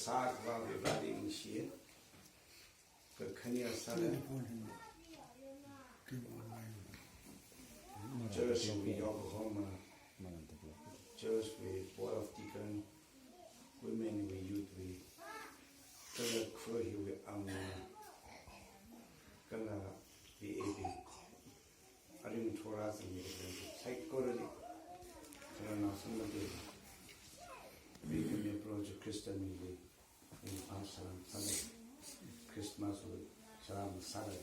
saak wa everybody in share ka khania sala church we Yokohama church we board of deacon women we youth we kala khoi we amna kala the ab arim thora se me psychology kala na samade we can approach Christian we in Amsterdam Sunday Christmas we salam Sunday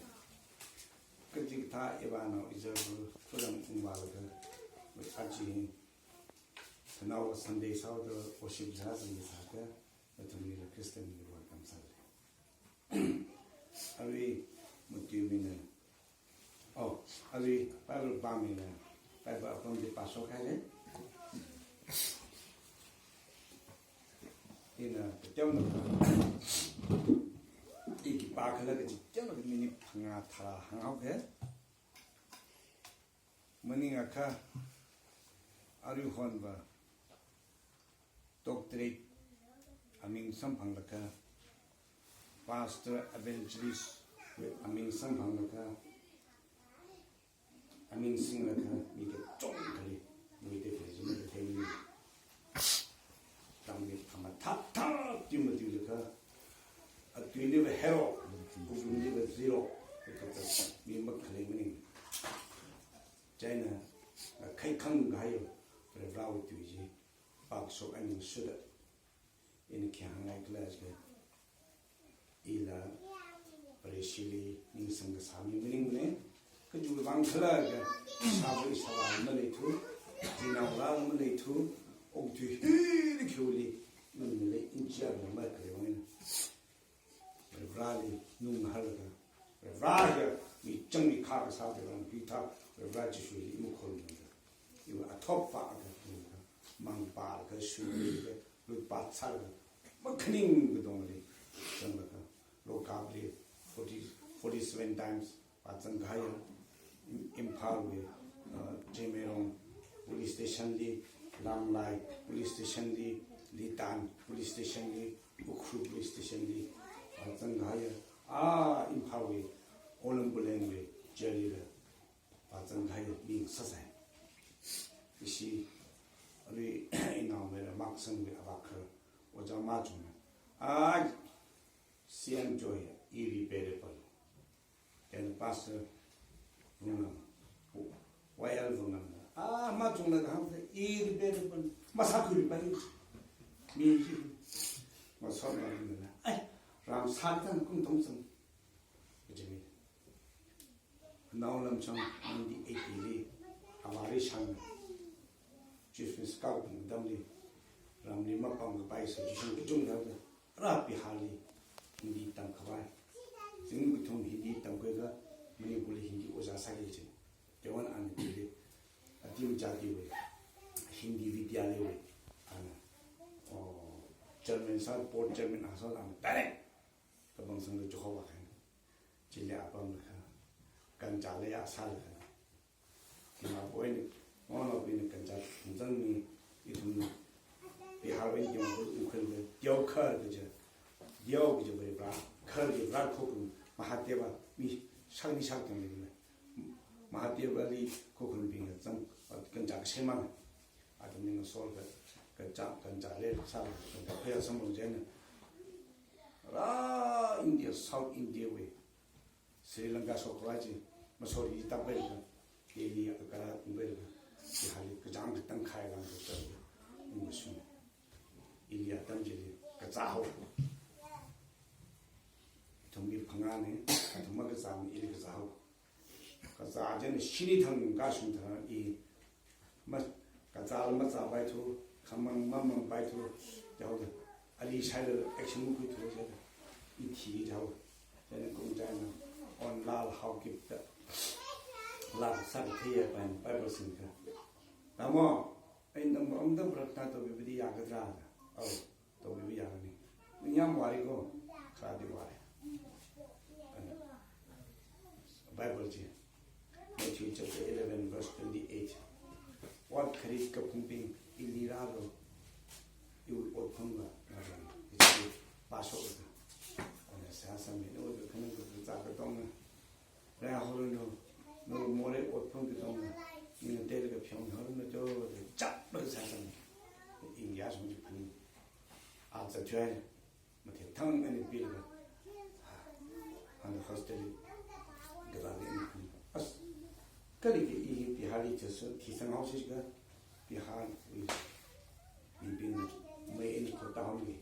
kajik tha ibano izabu fulam umwalaga we aji now Sunday sau the worship has in this haka but we the Christian we welcome Sunday ari mutimina oh ari Bible bamina Bible upon the pasok hai in a down iki pa khala ke down ke mini phanga thara hangau ke mani akha ari hon ba doctorate aming samphang laka pastor evangelist aming samphang laka aming sing laka mi ke chong khali mi de ke jin de thei tammi phama tha tha tim de laka a twini be hero ubuni be zero ke ta mi mak khali mani china khai khang gayo pre raw tu ji pak so anh suda in kyang ngai class ke ila presili ning sang sami mening ne ke ju bang khala ke sabu sawa na le thu dina la ma le thu ok tu hi khuli nun le in chia ma ke wen rali nun hal ka raya mi chang mi kha sa de ran pi tha raji shui mu khol you a top fa mang pa ke shui ke lu pa cha ma khning ke dong le chang la lo ka le 47 times pa chang ga ya impal we jemerong police station li lam lai police station li litan police station li ukhu police station li pa chang ga ya impal we olong buleng we jeli le pa chang ga ya mi sa sa isi ari ina mera maksang we abakha oja ma chung sian joy irreparable and pastor vunam wayal vunam ma chung na ham irreparable masakuri pai mi ji ma son na ai ram san tan kum thong sang jemi now lam chang in the 80 हमारे संग जिसमें स्काउट दमली रामली मपांग बाई से जिसमें किचुंग दादा रापी हाली हिंदी तम खवाई जिंग बिथुम हिंदी तम कोईगा मनी बोले हिंदी ओजा सागे चे केवन आने बोले अतिम जाती हुए हिंदी विद्यालय हुए आना जर्मन साल पोर्ट जर्मन आसाल आना तारे कबंग संग जोखवा है जिले आपम लखा कंचाले आसाल लखा किमा बोले one of the contact and me it will be having you could yo curd yo very bra curly black cocoon Mahateva me shaggy shaggy Mahateva cocoon being a some contact shaman I don't mean a solver contact conjale some compare some of Jenna India South India way Sri Lanka so Raji Masori Tabelga Eli Akara Belga hali kajang tang khai gang to ung su ilia tam je ka cha ho thong gi phanga ne thong ma ka zam ili ka cha ho ka cha je ne shini thang ga su tha I ma ka cha ma cha bai thu khamang mam bai thu ja ho ali sai le action ku thu je I thi ja ho je ne kong ja na on la how give the la san thia ban Bible sin ka Namo, I know on the Brata to be the Yagadra. Oh, to be Yagani. Yam Warigo, Kradi Wari. Bible, Matthew chapter 11, verse 28. What Karika pumping Ilirado, you would open 다쇼거든. 사삼이 너도 그런 것도 잡을 동안 내가 하루는 너 모래 옷풍기 동안 이는 때리가 평하루는 저 짭을 사삼이 인기하시면 좀 아자 줘야 뭐 대탕면에 비례가 하는 호스텔이 그다음에 그렇게 이 비하리 저서 기성하우시가 비한 이빈 매일 그 다음에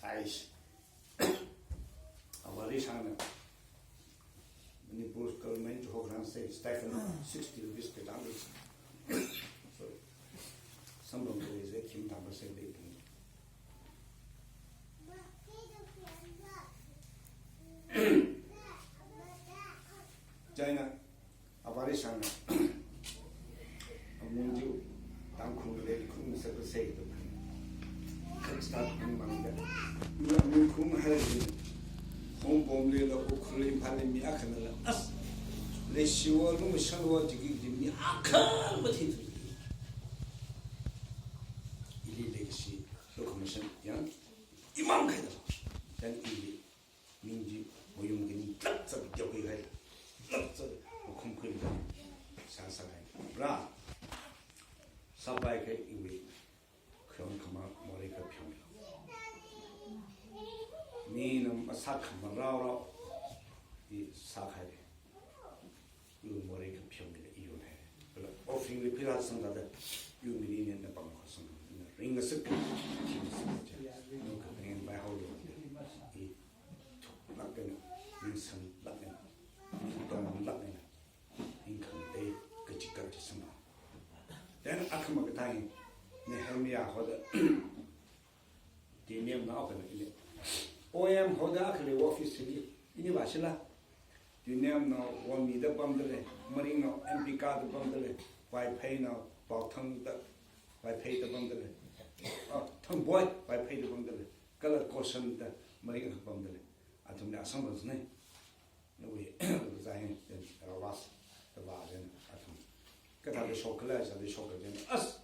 아이씨 아버리상은 Manipur's government program says Stephen 60 rupees per dollar. So some of them is a Kim Tamba said they can. China 아버리상은 문주 당kun을 kun서 say the 그 스타트 방망이가 문 kun하는 홍봄리로 우크레인 발림이 아카나라 아스 레시워 좀 샤워 지기님이 아칸 못해도 일이 레시 로커미션 양 이만 가다 단 일이 민지 모용긴 딱딱 잡고 가야 딱딱 컴크리가 사사가야 브라 사바이게 이미 그런 가마 머리가 평이라 니는 사카만 라우라 이 사카에 이 머리 그 평일에 이용해. 그래 오프닝이 필요한 상가들 유미리는 내 방을 가서 링거 습 그 그냥 바하우로 이 촉락되는 인선 락는 인동 락는 인컨대 그 직각지 선마. 내는 아크마가 다행 내 헬미야 호다 디니엄 나오거든 이제 OM hoda khle office li ini basila dunyam no one mi da bamdale maring no MP card bamdale wifi no bauthang da wifi da bamdale thang boy wifi da bamdale kala caution da maring no bamdale atum da asam bas ne no we zain was da ba den atum ka da shokla sa de shokla den as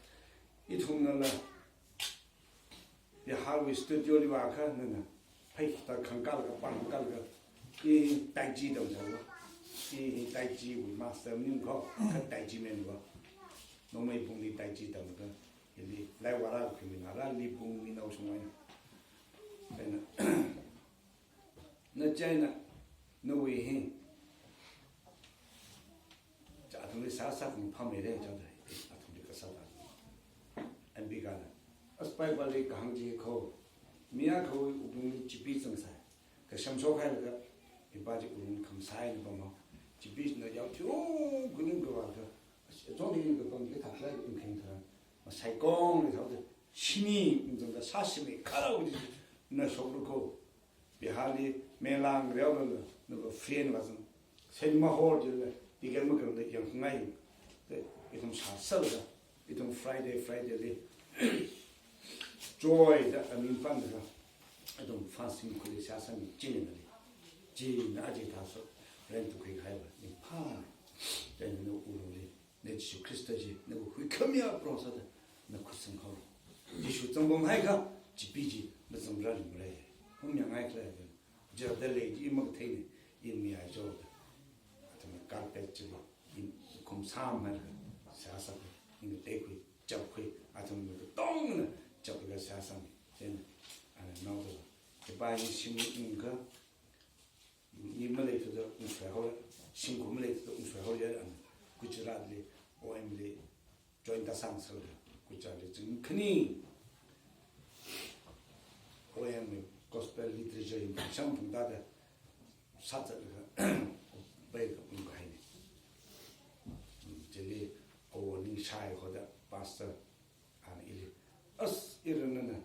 ithum na la ya harwi studio li wa kha na 페이스다 강가가 빵가가 이 다이지도 저거 이 다이지 우리 마스터님 거그 다이지면 거 너무 봉리 다이지도 거 일리 라이와라 그미나라 리봉이 나오시면 되나 나 자이나 노웨해 자 아무리 사사금 파매래 저들 아무리 그 사다 안비가나 아스파이발리 강지 거 미야 거기 우리 집이 정사 그 삼소카가 이바지 우리 감사하는 거 집이는 야죠 그런 거 같아 저는 그 거기 다 그래 괜찮아 사이공을 저도 신이 이제 사심이 가라고 나 속으로 비하리 메랑 레오는 너 프렌 와서 세마 홀들 이게 뭐 그런데 영ngay 이좀 사설가 이좀 프라이데이 joy da amin fan da adom fasting ko le siasa mi jin ne ji na ji ta so ren tu kai khai ba ni pa den no u lo le ne ji Christ ji ne ko hui come ya pro sa da na ku sing ho ji shu zong bom hai ka ji bi ji na zong ra ni le hom yang ai kla de ja de le ji mo thai ni in mi ai jo da atom ka pe ji in kom sam ma siasa ni de ku ja ku atom no dong na 저기가 사상 된 안에 나오고 대바이 신문가 이말에도 우스하고 신고물에도 우스하고 연 구치라들이 OM리 조인다 상설 구치라들 지금 크니 OM 고스펠 리트리처 인상 분다다 사자가 배가 뭔가 해네 저기 오니 샤이 호다 파스터 안 일이 as 이러는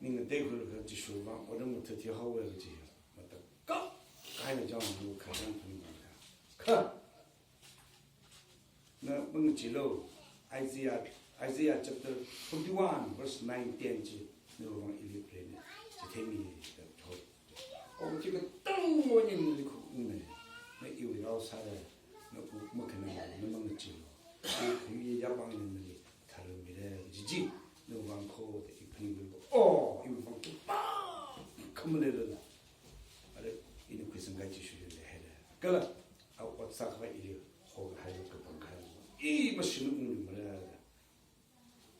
니가 대구를 같이 쇼방 어떤 것도 뒤하고 그러지 맞다 까 가야 좀 가장 좋은 거야 나 뭔지로 아이지야 chapter 41 verse 9 10지 너가 일리플레네 제테미 저 지금 땅 뭐니 그네 내 이유로 살아 너 먹는 거 먹는 지 그 야방이 있는 다른 미래 지지 너가 코 이 분위기고 이거 크면에는 아래 이는 그 생각이 주셔야 해. 그러나 아웃 사가 이 호가 하는 그 방가는 이 마시는 우리 말이야.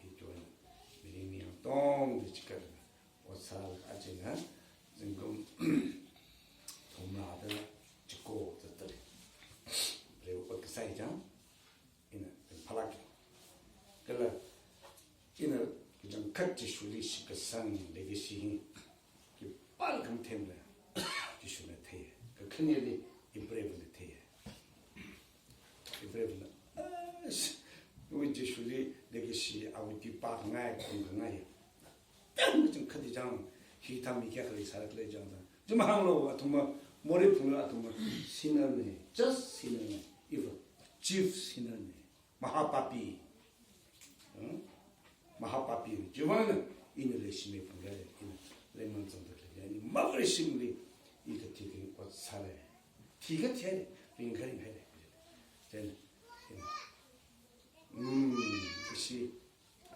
이 교회는 미리미야 똥 지켜라. 옷살 아직은 지금 동나들 찍고 저들 그리고 어떻게 사이죠? 이는 팔아게. 그러나 이는 좀 같이 수리시 그 상 레기시 그 빨간 템을 주시면 돼. 그 큰일이 이브레브는 돼. 이브레브는 우리 주리 레기시 아우디 빠가나이 공가나이 좀 크디장 히타미 개를 살을 장다. 좀 항로 같은 뭐 머리 풍을 같은 뭐 신은네 just 신은네 이브 chief 신은네 마하파피 마하파피 지원은 이는 레시메 풍가에 이는 레몬 정도를 아니 마그레 심리 이거 되게 곧 살아 티가 튀어야 링가링 해야 돼 그시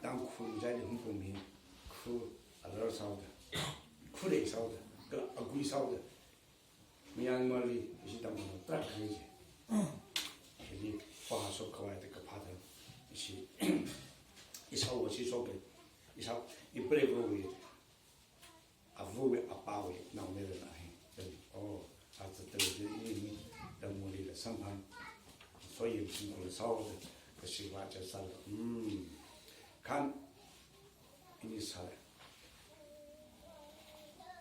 땅쿠 자리 홍보미 그 알아서 사오다 쿠레 사오다 그 아구이 사오다 미얀마리 이시 담는 딱 그러지 이 봐서 가야 될까 받아 이시 이 사오시 속에 이 사오 이 브레브로이 아부에 아빠에 나오면은 아해 아주 들으니 담물이를 상판 소위 무슨 걸 사오다 그시 와저 살 간 이니 살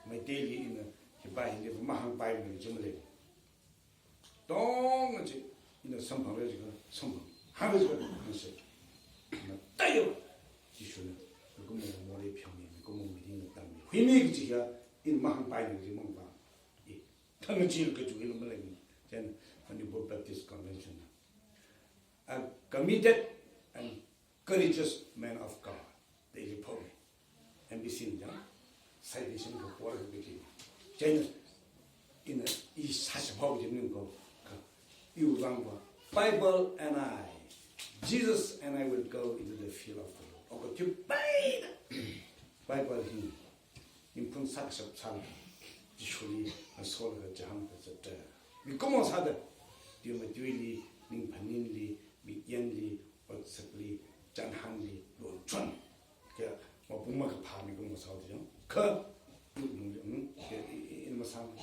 my daily in the buy in the mahang buy in the jumble. Don't in the some political some how is it? Tayo issue. Go more pyong, go more meeting the time. We make it here in mahang buy in the mongba. Tangachi get to Illuminating. Then when you book Baptist Convention. A committed and courageous man of God, the Pope, and be seen down. 살리신 그 보아를 느끼고 저는 이는 이 40하고 있는 거 유방과 Bible and I Jesus and I will go into the field of the Lord 어그 뒷바이다 바이블 힘 인품 43 지쇼리 소리가 장도 저 미고모 사다 디오메 디위리 민판린리 미연리 어스리 잔한리 논천 뭐 bun마가 밤이 그런 거 사오죠. 그 이놈의 삶,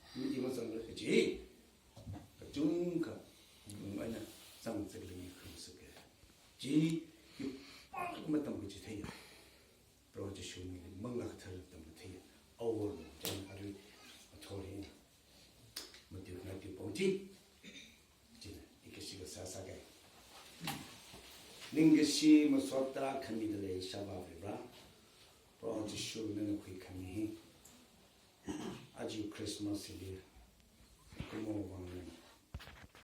이놈의 삶을 그지. 그중그 뭐냐 상승이 그렇게 지 빨간맛던 거지 돼요. 프로젝트 쇼미 뭔가 틀었던 거 돼요. 어월 전화를 토리 뭐 뒤에 보지. 이게 시가 사사게. 링게시 무섭다 컴미들의 샤바브라 프로젝트 쇼는 거의 감히 아주 크리스마스에